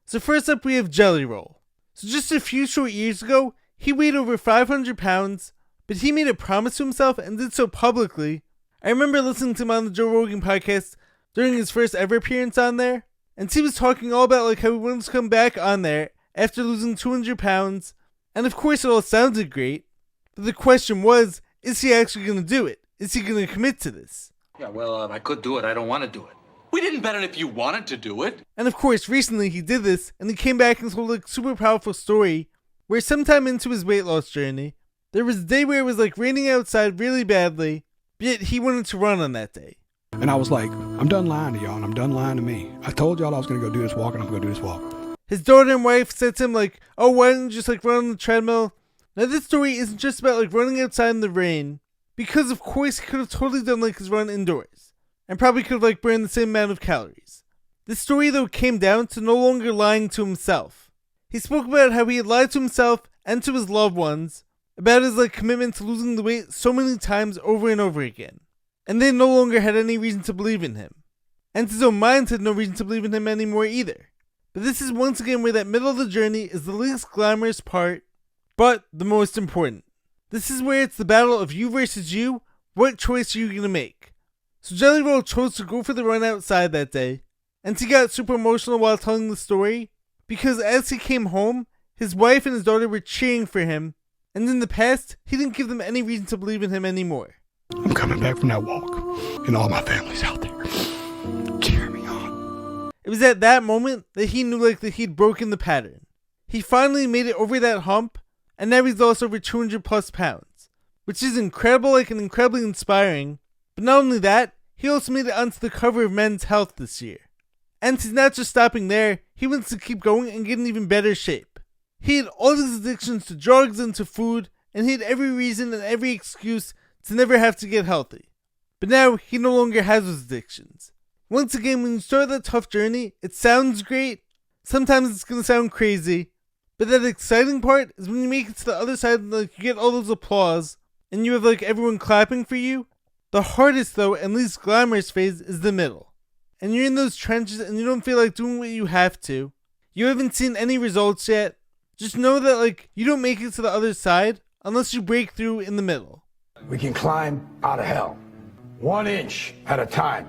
So first up we have Jelly Roll. So just a few short years ago, he weighed over 500 pounds, but he made a promise to himself and did so publicly. I remember listening to him on the Joe Rogan podcast during his first ever appearance on there, and he was talking all about like how he wanted to come back on there after losing 200 pounds, and of course it all sounded great, but the question was, is he actually going to do it? Is he going to commit to this? Yeah, well, I could do it. I don't want to do it. We didn't bet on if you wanted to do it. And of course, recently he did this, and he came back and told a super powerful story where sometime into his weight loss journey, there was a day where it was like raining outside really badly, but yet he wanted to run on that day. And I was like, I'm done lying to y'all, and I'm done lying to me. I told y'all I was going to go do this walk, and I'm going to go do this walk. His daughter and wife said to him like, oh, why don't you just like run on the treadmill? Now this story isn't just about like running outside in the rain, because of course he could have totally done like his run indoors, and probably could have like burned the same amount of calories. This story though came down to no longer lying to himself. He spoke about how he had lied to himself and to his loved ones about his like commitment to losing the weight so many times over and over again. And they no longer had any reason to believe in him. And his own mind had no reason to believe in him anymore either. But this is once again where that middle of the journey is the least glamorous part, but the most important. This is where it's the battle of you versus you. What choice are you going to make? So Jelly Roll chose to go for the run outside that day, and he got super emotional while telling the story, because as he came home, his wife and his daughter were cheering for him, and in the past, he didn't give them any reason to believe in him anymore. I'm coming back from that walk, and all my family's out there cheering me on. It was at that moment that he knew like that he'd broken the pattern. He finally made it over that hump, and now he's lost over 200 plus pounds, which is incredible, like and incredibly inspiring. But not only that, he also made it onto the cover of Men's Health this year. And he's not just stopping there, he wants to keep going and get in even better shape. He had all his addictions to drugs and to food, and he had every reason and every excuse to never have to get healthy. But now, he no longer has those addictions. Once again, when you start that tough journey, it sounds great. Sometimes it's going to sound crazy. But that exciting part is when you make it to the other side and like, you get all those applause, and you have like everyone clapping for you. The hardest though, and least glamorous phase is the middle. And you're in those trenches and you don't feel like doing what you have to. You haven't seen any results yet. Just know that like you don't make it to the other side unless you break through in the middle. We can climb out of hell, 1 inch at a time.